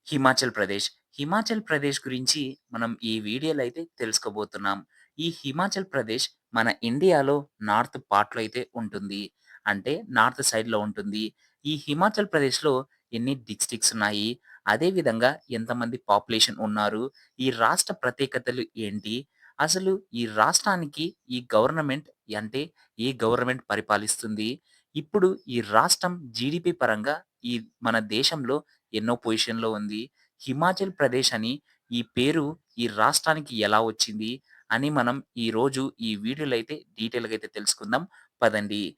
హిమాచల్ ప్రదేశ్. హిమాచల్ ప్రదేశ్ గురించి మనం ఈ వీడియోలో అయితే తెలుసుకోబోతున్నాం. ఈ హిమాచల్ ప్రదేశ్ మన ఇండియాలో నార్త్ పార్ట్‌లో అయితే ఉంటుంది. అంటే నార్త్ సైడ్‌లో ఉంటుంది. ఈ హిమాచల్ ప్రదేశ్‌లో ఎన్ని డిస్ట్రిక్ట్స్ ఉన్నాయి? అదే విధంగా ఎంతమంది పాపులేషన్ ఉన్నారు? ఈ రాష్ట్ర ప్రత్యేకతలు ఏంటి? అసలు ఈ రాష్ట్రానికి ఈ గవర్నమెంట్ అంటే ఏ గవర్నమెంట్ పరిపాలిస్తుంది? ఇప్పుడు ఈ రాష్ట్రం జీడీపీ పరంగా ఈ మన దేశంలో ఎన్నో పొజిషన్‌లో ఉంది. హిమాచల్ ప్రదేశ్ అని ఈ పేరు ఈ రాష్ట్రానికి ఎలా వచ్చింది అని మనం ఈరోజు ఈ వీడియోలో అయితే డీటెయిల్‌గా అయితే తెలుసుకుందాం. పదండి.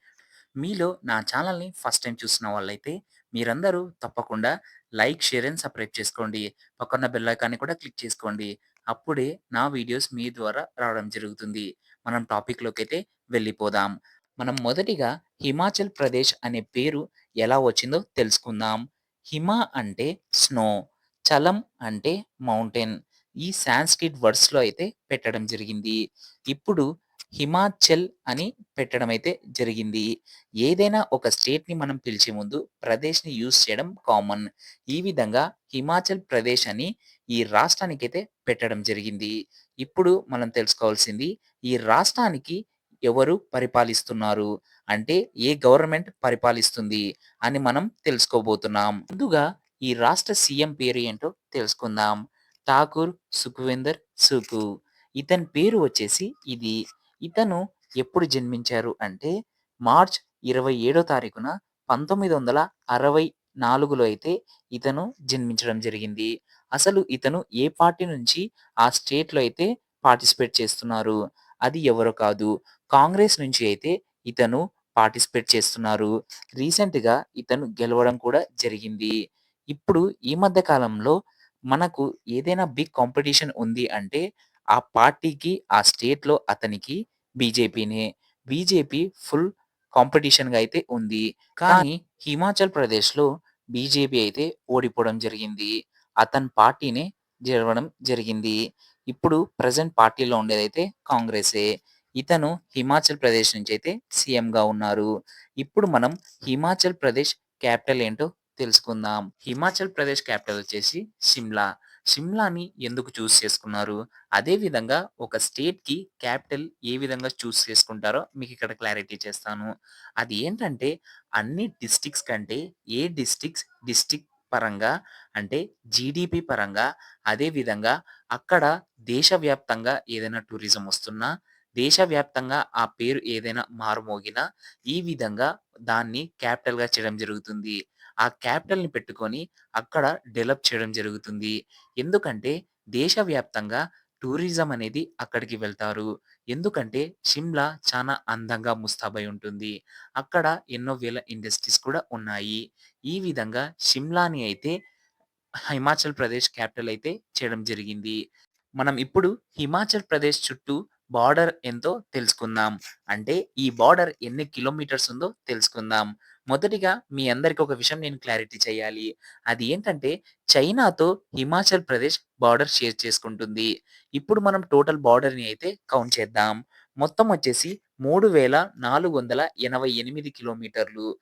మీలో నా ఛానల్‌ని ఫస్ట్ టైమ్ చూస్తున్న వాళ్ళైతే మీరందరూ తప్పకుండా లైక్, షేర్ అండ్ సబ్‌స్క్రైబ్ చేసుకోండి. పక్కన బెల్ ఐకాన్‌ని కూడా క్లిక్ చేసుకోండి. అప్పుడే నా వీడియోస్ మీ ద్వారా రావడం జరుగుతుంది. మనం టాపిక్‌లోకైతే వెళ్ళిపోదాం. మనం మొదటిగా హిమాచల్ ప్రదేశ్ అనే పేరు ఎలా వచ్చిందో తెలుసుకుందాం. హిమ అంటే స్నో, చలం అంటే మౌంటైన్. ఈ సాంస్క్రిట్ వర్డ్స్‌లో అయితే పెట్టడం జరిగింది. ఇప్పుడు హిమాచల్ అని పెట్టడం అయితే జరిగింది. ఏదైనా ఒక స్టేట్‌ని మనం పిలిచే ముందు ప్రదేశ్‌ని యూజ్ చేయడం కామన్. ఈ విధంగా హిమాచల్ ప్రదేశ్ అని ఈ రాష్ట్రానికైతే పెట్టడం జరిగింది. ఇప్పుడు మనం తెలుసుకోవాల్సింది ఈ రాష్ట్రానికి ఎవరు పరిపాలిస్తున్నారు? అంటే ఏ గవర్నమెంట్ పరిపాలిస్తుంది అని మనం తెలుసుకోబోతున్నాం. ముందుగా ఈ రాష్ట్ర సీఎం పేరు ఏంటో తెలుసుకుందాం. ఠాకూర్ సుఖ్వీందర్ సుఖు. ఇతని పేరు వచ్చేసి ఇది. ఇతను ఎప్పుడు జన్మించారు అంటే మార్చ్ 27 తారీఖున 1964లో అయితే ఇతను జన్మించడం జరిగింది. అసలు ఇతను ఏ పార్టీ నుంచి ఆ స్టేట్‌లో అయితే పార్టిసిపేట్ చేస్తున్నారు. అది ఎవరో కాదు. కాంగ్రెస్ నుంచి అయితే ఇతను పార్టిసిపేట్ చేస్తున్నారు. రీసెంట్‌గా ఇతను గెలవడం కూడా జరిగింది. ఇప్పుడు ఈ మధ్య కాలంలో మనకు ఏదైనా బిగ్ కాంపిటీషన్ ఉంది అంటే ఆ పార్టీకి, ఆ స్టేట్‌లో అతనికి బీజేపీనే. బీజేపీ ఫుల్ కాంపిటీషన్‌గా అయితే ఉంది. కానీ హిమాచల్ ప్రదేశ్‌లో బీజేపీ అయితే ఓడిపోవడం జరిగింది. అతని పార్టీనే గెలవడం జరిగింది. ఇప్పుడు ప్రెజెంట్ పార్టీలో ఉండేదైతే కాంగ్రెసే. ఇతను హిమాచల్ ప్రదేశ్ నుంచి అయితే సీఎంగా ఉన్నారు. ఇప్పుడు మనం హిమాచల్ ప్రదేశ్ క్యాపిటల్ ఏంటో తెలుసుకుందాం. హిమాచల్ ప్రదేశ్ క్యాపిటల్ వచ్చేసి షిమ్లా. షిమ్లాని ఎందుకు చూజ్ చేసుకున్నారు? అదే విధంగా ఒక స్టేట్‌కి క్యాపిటల్ ఏ విధంగా చూజ్ చేసుకుంటారో మీకిక్కడ క్లారిటీ చేస్తాను. అది ఏంటంటే అన్ని డిస్ట్రిక్ట్స్ కంటే ఏ డిస్ట్రిక్ట్ పరంగా అంటే జీడీపీ పరంగా అదే విధంగా అక్కడ దేశవ్యాప్తంగా ఏదైనా టూరిజం వస్తున్నా, దేశవ్యాప్తంగా ఆ పేరు ఏదైనా మారుమోగినా ఈ విధంగా దాన్ని క్యాపిటల్‌గా చేయడం జరుగుతుంది. ఆ క్యాపిటల్‌ని పెట్టుకొని అక్కడ డెవలప్ చేయడం జరుగుతుంది. ఎందుకంటే దేశవ్యాప్తంగా టూరిజం అనేది అక్కడికి వెళ్తారు. ఎందుకంటే షిమ్లా చానా అందంగా ముస్తాబై ఉంటుంది. అక్కడ ఎన్నో వేల ఇండస్ట్రీస్ కూడా ఉన్నాయి. ఈ విధంగా షిమ్లాని అయితే హిమాచల్ ప్రదేశ్ క్యాపిటల్ అయితే చేయడం జరిగింది. మనం ఇప్పుడు హిమాచల్ ప్రదేశ్ చుట్టూ బార్డర్ ఎంతో తెలుసుకుందాం. అంటే ఈ బార్డర్ ఎన్ని కిలోమీటర్స్ ఉందో తెలుసుకుందాం. మొదటిగా మీ అందరికి ఒక విషయం నేను క్లారిటీ చేయాలి. అది ఏంటంటే చైనాతో హిమాచల్ ప్రదేశ్ బార్డర్ షేర్ చేసుకుంటుంది. ఇప్పుడు మనం టోటల్ బార్డర్‌ని అయితే కౌంట్ చేద్దాం. మొత్తం వచ్చేసి 3488 కిలోమీటర్లు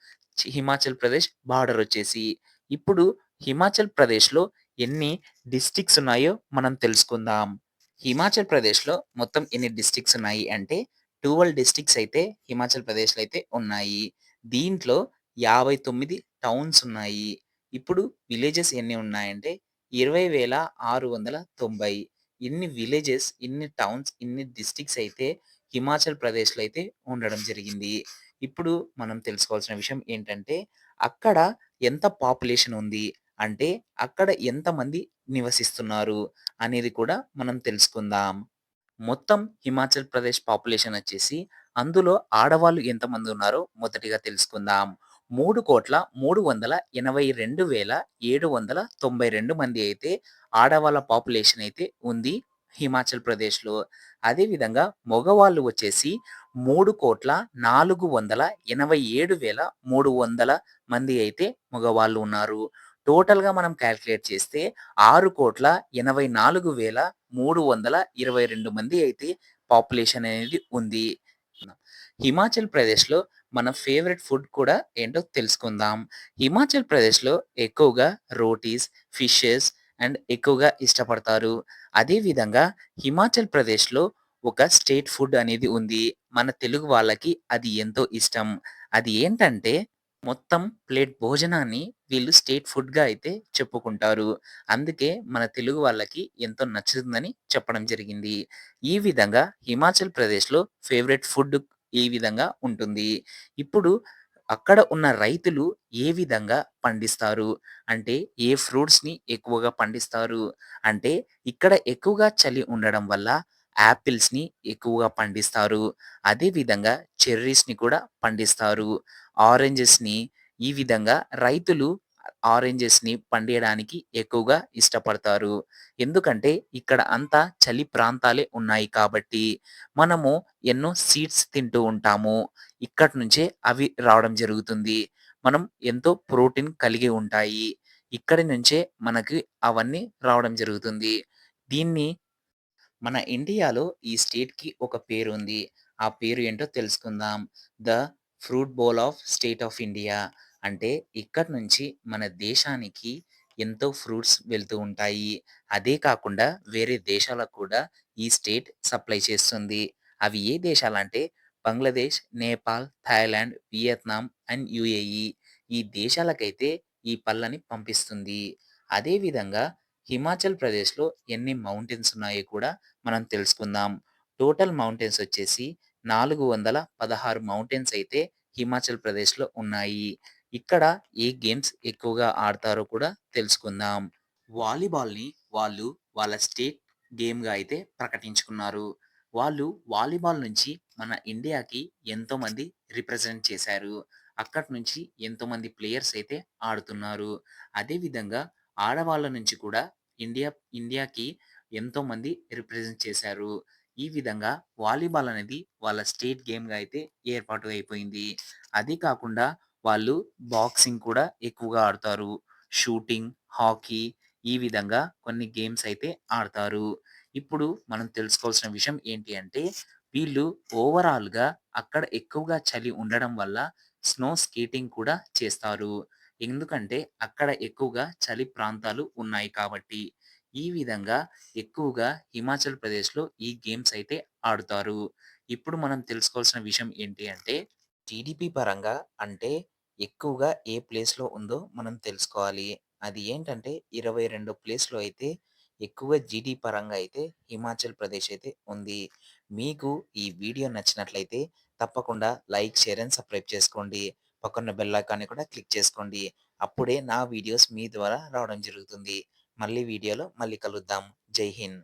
హిమాచల్ ప్రదేశ్ బార్డర్ వచ్చేసి. ఇప్పుడు హిమాచల్ ప్రదేశ్‌లో ఎన్ని డిస్ట్రిక్ట్స్ ఉన్నాయో మనం తెలుసుకుందాం. హిమాచల్ ప్రదేశ్‌లో మొత్తం ఎన్ని డిస్ట్రిక్ట్స్ ఉన్నాయి అంటే 12 డిస్ట్రిక్ట్స్ అయితే హిమాచల్ ప్రదేశ్‌లో అయితే ఉన్నాయి. దీంట్లో 59 టౌన్స్ ఉన్నాయి. ఇప్పుడు విలేజెస్ ఎన్ని ఉన్నాయంటే 20,690. ఇన్ని విలేజెస్, ఇన్ని టౌన్స్, ఇన్ని డిస్ట్రిక్ట్స్ అయితే హిమాచల్ ప్రదేశ్‌లో అయితే ఉండడం జరిగింది. ఇప్పుడు మనం తెలుసుకోవాల్సిన విషయం ఏంటంటే అక్కడ ఎంత పాపులేషన్ ఉంది? అంటే అక్కడ ఎంతమంది నివసిస్తున్నారు అనేది కూడా మనం తెలుసుకుందాం. మొత్తం హిమాచల్ ప్రదేశ్ పాపులేషన్ వచ్చేసి అందులో ఆడవాళ్ళు ఎంతమంది ఉన్నారో మొదటిగా తెలుసుకుందాం. 3,382,792 మంది అయితే ఆడవాళ్ళ పాపులేషన్ అయితే ఉంది హిమాచల్ ప్రదేశ్‌లో. అదే విధంగా మగవాళ్ళు వచ్చేసి 3,487,300 మంది అయితే మగవాళ్ళు ఉన్నారు. టోటల్‌గా మనం కాలిక్యులేట్ చేస్తే 6,84,322 మంది అయితే పాపులేషన్ అనేది ఉంది. హిమాచల్ ప్రదేశ్‌లో మన ఫేవరెట్ ఫుడ్ కూడా ఏంటో తెలుసుకుందాం. హిమాచల్ ప్రదేశ్‌లో ఎక్కువగా రోటీస్, ఫిషెస్ అండ్ ఎక్కువగా ఇష్టపడతారు. అదే విధంగా హిమాచల్ ప్రదేశ్‌లో ఒక స్టేట్ ఫుడ్ అనేది ఉంది. మన తెలుగు వాళ్ళకి అది ఎంతో ఇష్టం. అది ఏంటంటే మొత్తం ప్లేట్ భోజనాన్ని వీళ్ళు స్టేట్ ఫుడ్‌గా అయితే చెప్పుకుంటారు. అందుకే మన తెలుగు వాళ్ళకి ఎంతో నచ్చుతుందని చెప్పడం జరిగింది. ఈ విధంగా హిమాచల్ ప్రదేశ్‌లో ఫేవరెట్ ఫుడ్ ఈ విధంగా ఉంటుంది. ఇప్పుడు అక్కడ ఉన్న రైతులు ఏ విధంగా పండిస్తారు? అంటే ఏ ఫ్రూట్స్‌ని ఎక్కువగా పండిస్తారు? అంటే ఇక్కడ ఎక్కువగా చలి ఉండడం వల్ల యాపిల్స్‌ని ఎక్కువగా పండిస్తారు. అదే విధంగా చెర్రీస్‌ని కూడా పండిస్తారు. ఆరెంజెస్‌ని ఈ విధంగా రైతులు ఆరెంజెస్‌ని పండియడానికి ఎక్కువగా ఇష్టపడతారు. ఎందుకంటే ఇక్కడ అంతా చలి ప్రాంతాలే ఉన్నాయి కాబట్టి. మనము ఎన్నో సీడ్స్ తింటూ ఉంటాము. ఇక్కడి నుంచే అవి రావడం జరుగుతుంది. మనం ఎంతో ప్రోటీన్ కలిగి ఉంటాయి. ఇక్కడి నుంచే మనకి అవన్నీ రావడం జరుగుతుంది. దీన్ని మన ఇండియాలో ఈ స్టేట్‌కి ఒక పేరుంది. ఆ పేరు ఏంటో తెలుసుకుందాం. The fruit bowl of state of India. అంటే ఇక్కడి నుంచి మన దేశానికి ఎంతో ఫ్రూట్స్ వెళ్తూ ఉంటాయి. అదే కాకుండా వేరే దేశాలకు కూడా ఈ స్టేట్ సప్లై చేస్తుంది. అవి ఏ దేశాలంటే Bangladesh, Nepal, Thailand, Vietnam and UAE. ఈ దేశాలకైతే ఈ పళ్ళని పంపిస్తుంది. అదే విధంగా హిమాచల్ ప్రదేశ్‌లో ఎన్ని మౌంటైన్స్ ఉన్నాయో కూడా మనం తెలుసుకుందాం. టోటల్ మౌంటైన్స్ వచ్చేసి 416 మౌంటైన్స్ అయితే హిమాచల్ ప్రదేశ్‌లో ఉన్నాయి. ఇక్కడ ఏ గేమ్స్ ఎక్కువగా ఆడతారో కూడా తెలుసుకుందాం. వాలీబాల్‌ని వాళ్ళు వాళ్ళ స్టేట్ గేమ్‌గా అయితే ప్రకటించుకున్నారు. వాళ్ళు వాలీబాల్ నుంచి మన ఇండియాకి ఎంతోమంది రిప్రజెంట్ చేశారు. అక్కడి నుంచి ఎంతోమంది ప్లేయర్స్ అయితే ఆడుతున్నారు. అదే విధంగా ఆడవాళ్ళ నుంచి కూడా ఇండియా ఇండియాకి ఎంతోమంది రిప్రజెంట్ చేశారు. ఈ విధంగా వాలీబాల్ అనేది వాళ్ళ స్టేట్ గేమ్‌గా అయితే ఏర్పాటు అయిపోయింది. అది కాకుండా వాళ్ళు బాక్సింగ్ కూడా ఎక్కువగా ఆడతారు. షూటింగ్, హాకీ ఈ విధంగా కొన్ని గేమ్స్ అయితే ఆడతారు. ఇప్పుడు మనం తెలుసుకోవాల్సిన విషయం ఏంటి అంటే వీళ్ళు ఓవరాల్‌గా అక్కడ ఎక్కువగా చలి ఉండడం వల్ల స్నో స్కేటింగ్ కూడా చేస్తారు. ఎందుకంటే అక్కడ ఎక్కువగా చలి ప్రాంతాలు ఉన్నాయి కాబట్టి. ఈ విధంగా ఎక్కువగా హిమాచల్ ప్రదేశ్‌లో ఈ గేమ్స్ అయితే ఆడుతారు. ఇప్పుడు మనం తెలుసుకోవాల్సిన విషయం ఏంటి అంటే జీడీపీ పరంగా అంటే ఎక్కువగా ఏ ప్లేస్‌లో ఉందో మనం తెలుసుకోవాలి. అది ఏంటంటే 22 ప్లేస్‌లో అయితే ఎక్కువగా జీడీ పరంగా అయితే హిమాచల్ ప్రదేశ్ అయితే ఉంది. మీకు ఈ వీడియో నచ్చినట్లయితే తప్పకుండా లైక్, షేర్ అండ్ సబ్స్క్రైబ్ చేసుకోండి. పక్కన బెల్ ఐకాన్‌ని కూడా క్లిక్ చేసుకోండి. అప్పుడే నా వీడియోస్ మీ ద్వారా రావడం జరుగుతుంది. మళ్ళీ వీడియోలో మళ్ళీ కలుద్దాం. జై హింద్.